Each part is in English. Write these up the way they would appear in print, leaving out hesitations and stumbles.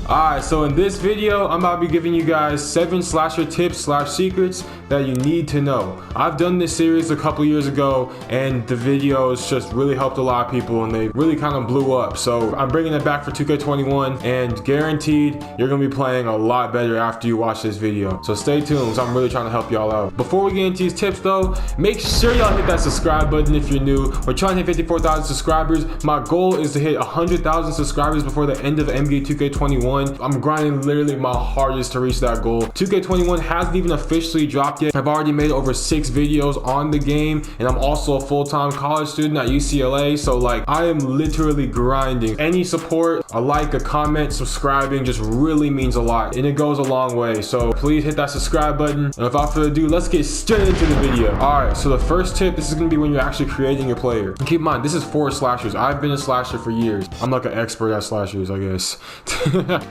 Alright, so in this video, I'm about to be giving you guys 7 slasher tips / secrets that you need to know. I've done this series a couple years ago, and the videos just really helped a lot of people, and they really kind of blew up. So I'm bringing it back for 2K21, and guaranteed you're going to be playing a lot better after you watch this video. So stay tuned, 'cause I'm really trying to help y'all out. Before we get into these tips though, make sure y'all hit that subscribe button if you're new. We're trying to hit 54,000 subscribers. My goal is to hit 100,000 subscribers before the end of NBA 2K21. I'm grinding literally my hardest to reach that goal. 2K21 hasn't even officially dropped yet. I've already made over 6 videos on the game, and I'm also a full-time college student at UCLA, so like I am literally grinding. Any support, a like, a comment, subscribing just really means a lot, and it goes a long way. So please hit that subscribe button, and without further ado, let's get straight into the video. Alright, so the first tip, this is going to be when you're actually creating your player. And keep in mind, this is for slashers. I've been a slasher for years. I'm like an expert at slashers, I guess.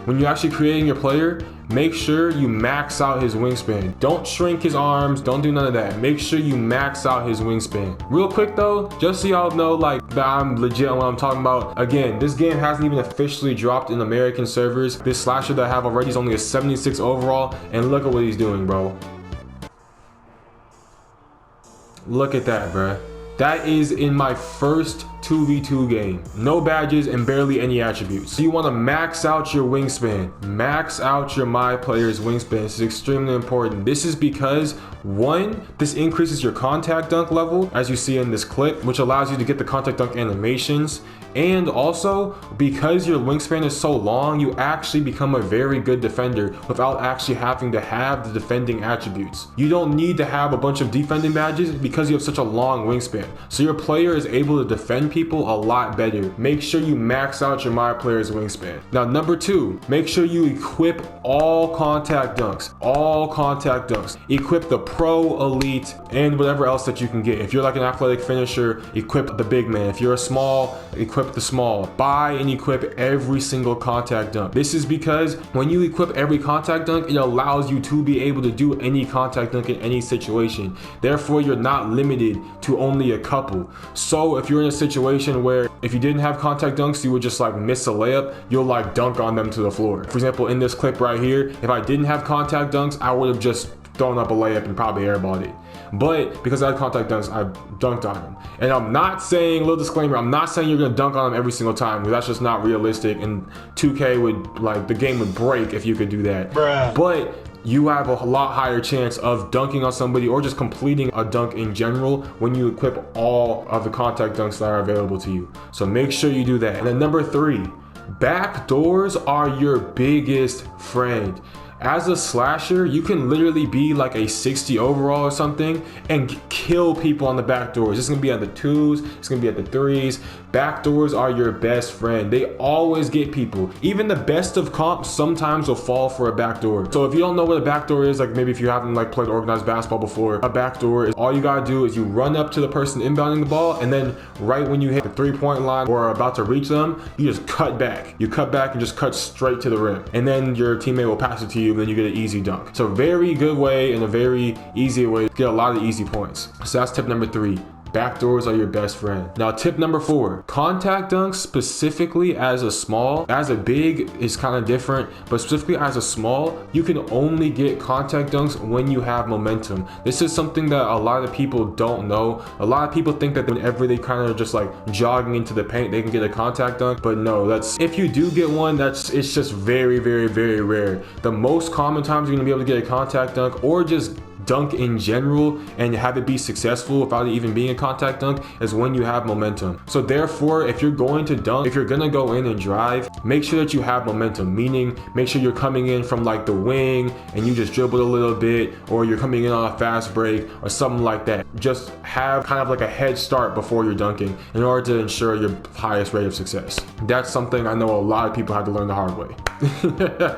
When you're actually creating your player, make sure you max out his wingspan. Don't shrink his arms, don't do none of that. Make sure you max out his wingspan. Real quick though, just so y'all know like that I'm legit on what I'm talking about. Again, this game hasn't even officially dropped in American servers. This slasher that I have already is only a 76 overall, and look at what he's doing, bro. Look at that, bruh. That is in my first 2v2 game. No badges and barely any attributes. So you want to max out your wingspan. Max out your my player's wingspan. This is extremely important. This is because, one, this increases your contact dunk level, as you see in this clip, which allows you to get the contact dunk animations. And also, because your wingspan is so long, you actually become a very good defender without actually having to have the defending attributes. You don't need to have a bunch of defending badges because you have such a long wingspan. So your player is able to defend people a lot better. Make sure you max out your my player's wingspan. Now, number 2, make sure you equip all contact dunks. All contact dunks. Equip the pro, elite, and whatever else that you can get. If you're like an athletic finisher, equip the big man. If you're a small, equip the small. Buy and equip every single contact dunk. This is because when you equip every contact dunk, it allows you to be able to do any contact dunk in any situation. Therefore, you're not limited to only a couple. So if you're in a situation where if you didn't have contact dunks, you would just like miss a layup, you'll like dunk on them to the floor. For example, in this clip right here, if I didn't have contact dunks, I would have just thrown up a layup and probably airballed it. But because I had contact dunks, I dunked on him. And I'm not saying, little disclaimer, I'm not saying you're gonna dunk on him every single time, because that's just not realistic, and 2K would, like, the game would break if you could do that. Bruh. But you have a lot higher chance of dunking on somebody or just completing a dunk in general when you equip all of the contact dunks that are available to you. So make sure you do that. And then number 3, back doors are your biggest friend. As a slasher, you can literally be like a 60 overall or something and kill people on the back doors. It's gonna be at the 2s, it's gonna be at the 3s. Back doors are your best friend. They always get people. Even the best of comps sometimes will fall for a back door. So if you don't know what a back door is, like maybe if you haven't like played organized basketball before, a back door is all you gotta do is you run up to the person inbounding the ball, and then right when you hit the 3-point line or are about to reach them, you just cut back. You cut back and just cut straight to the rim. And then your teammate will pass it to you, and then you get an easy dunk. So very good way and a very easy way to get a lot of easy points. So that's tip number 3. Backdoors are your best friend. Now tip number 4, contact dunks specifically as a small. As a big is kind of different, but specifically as a small, you can only get contact dunks when you have momentum. This is something that a lot of people don't know. A lot of people think that whenever they kind of just like jogging into the paint, they can get a contact dunk, but no, that's, if you do get one, it's just very, very, very rare. The most common times you're gonna be able to get a contact dunk or just dunk in general and have it be successful without it even being a contact dunk is when you have momentum. So therefore, if you're going to dunk, if you're gonna go in and drive, make sure that you have momentum, meaning make sure you're coming in from like the wing and you just dribbled a little bit, or you're coming in on a fast break or something like that. Just have kind of like a head start before you're dunking in order to ensure your highest rate of success. That's something I know a lot of people had to learn the hard way.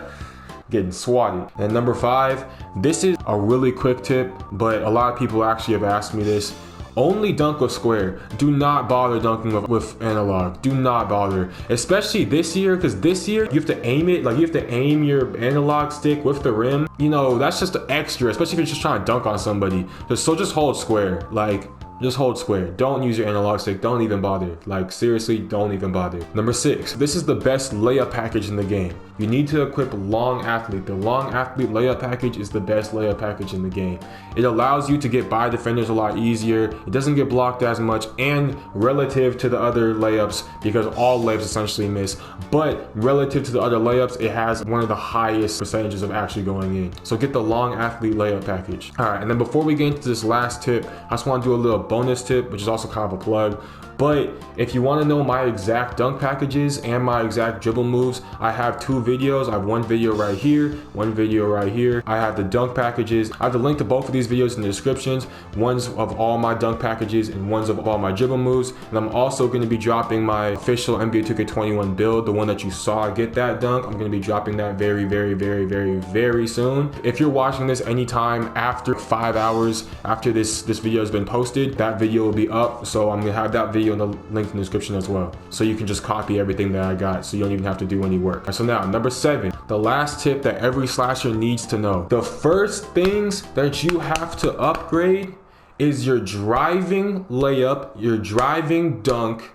Getting swatted. And number 5, this is a really quick tip, but a lot of people actually have asked me this. Only dunk with square. Do not bother dunking with analog. Do not bother. Especially this year, because this year you have to aim it, like you have to aim your analog stick with the rim. You know, that's just extra, especially if you're just trying to dunk on somebody. So just hold square. Like, just hold square. Don't use your analog stick. Don't even bother. Like, seriously, don't even bother. Number 6, this is the best layup package in the game. you need to equip long athlete. The long athlete layup package is the best layup package in the game. It allows you to get by defenders a lot easier. It doesn't get blocked as much, and relative to the other layups, because all layups essentially miss, but relative to the other layups, it has one of the highest percentages of actually going in. So get the long athlete layup package. All right, and then before we get into this last tip, I just want to do a little bonus tip, which is also kind of a plug. But if you want to know my exact dunk packages and my exact dribble moves, I have 2 videos. I have one video right here, one video right here. I have the dunk packages. I have the link to both of these videos in the descriptions. One's of all my dunk packages and one's of all my dribble moves. And I'm also going to be dropping my official NBA 2K21 build, the one that you saw get that dunk. I'm going to be dropping that very soon. If you're watching this anytime after 5 hours after this video has been posted, that video will be up. So I'm going to have that video in the link in the description as well, so you can just copy everything that I got, so you don't even have to do any work. So now, number 7, the last tip that every slasher needs to know. The first things that you have to upgrade is your driving layup, your driving dunk,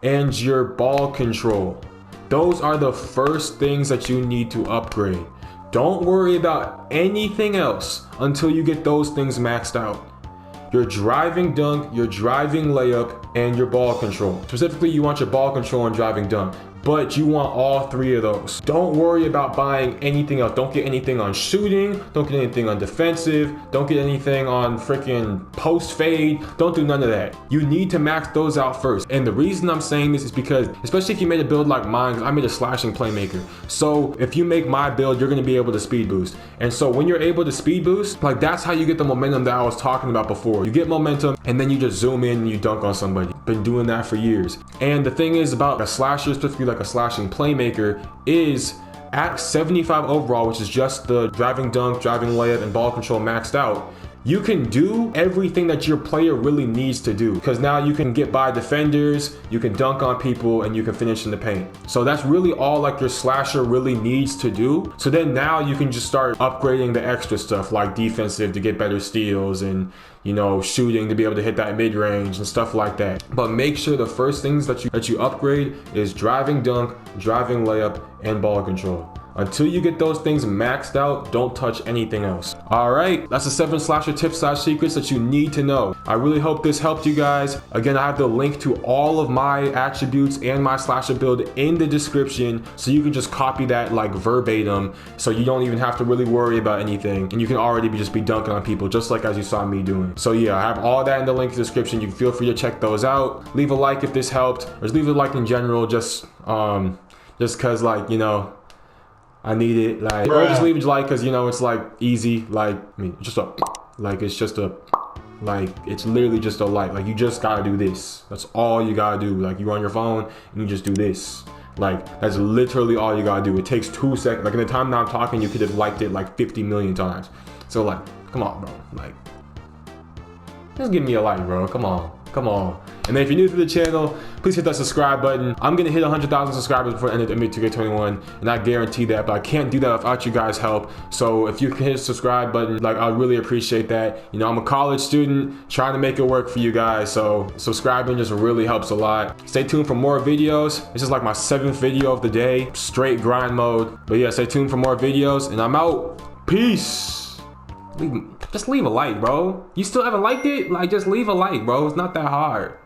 and your ball control. Those are the first things that you need to upgrade. Don't worry about anything else until you get those things maxed out. Your driving dunk, your driving layup, and your ball control. Specifically, you want your ball control and driving dunk, but you want all 3 of those. Don't worry about buying anything else. Don't get anything on shooting. Don't get anything on defensive. Don't get anything on freaking post fade. Don't do none of that. You need to max those out first. And the reason I'm saying this is because, especially if you made a build like mine, I made a slashing playmaker. So if you make my build, you're gonna be able to speed boost. And so when you're able to speed boost, like that's how you get the momentum that I was talking about before. You get momentum and then you just zoom in and you dunk on somebody. Been doing that for years. And the thing is about a slasher, specifically like a slashing playmaker, is at 75 overall, which is just the driving dunk, driving layup, and ball control maxed out, you can do everything that your player really needs to do, because now you can get by defenders, you can dunk on people, and you can finish in the paint. So that's really all like your slasher really needs to do. So then now you can just start upgrading the extra stuff like defensive to get better steals, and you know, shooting to be able to hit that mid-range and stuff like that. But make sure the first things that you upgrade is driving dunk, driving layup, and ball control. Until you get those things maxed out, don't touch anything else. All right, that's the 7 slasher tips / secrets that you need to know. I really hope this helped you guys. Again, I have the link to all of my attributes and my slasher build in the description, so you can just copy that like verbatim, so you don't even have to really worry about anything, and you can already just be dunking on people, just like as you saw me doing. So yeah, I have all that in the link in the description. You can feel free to check those out. Leave a like if this helped, or just leave a like in general, just cause like, you know, I need it, like, or just leave it like, cause you know, it's like easy, like, I mean, just a, like, it's just a, like, it's literally just a like you just gotta do this. That's all you gotta do. Like, you're on your phone and you just do this. Like, that's literally all you gotta do. It takes 2 seconds. Like, in the time that I'm talking, you could have liked it like 50 million times. So like, come on, bro. Like, just give me a like, bro. Come on. And then if you're new to the channel, please hit that subscribe button. I'm gonna hit 100,000 subscribers before the end of NBA 2K21, and I guarantee that, but I can't do that without you guys' help. So if you can hit the subscribe button, like, I'd really appreciate that. You know, I'm a college student trying to make it work for you guys, so subscribing just really helps a lot. Stay tuned for more videos. This is like my 7th video of the day, straight grind mode. But yeah, stay tuned for more videos, and I'm out. Peace. Just leave a like, bro. You still haven't liked it? Like, just leave a like, bro. It's not that hard.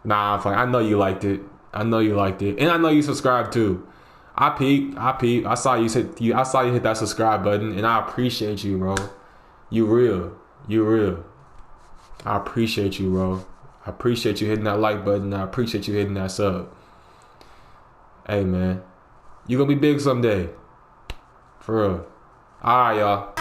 Nah, I'm fine. I know you liked it. And I know you subscribed too. I peeped. I saw you hit that subscribe button, and I appreciate you, bro. You real. I appreciate you, bro. I appreciate you hitting that like button. I appreciate you hitting that sub. Hey, man. You gonna be big someday. For real. All right, y'all.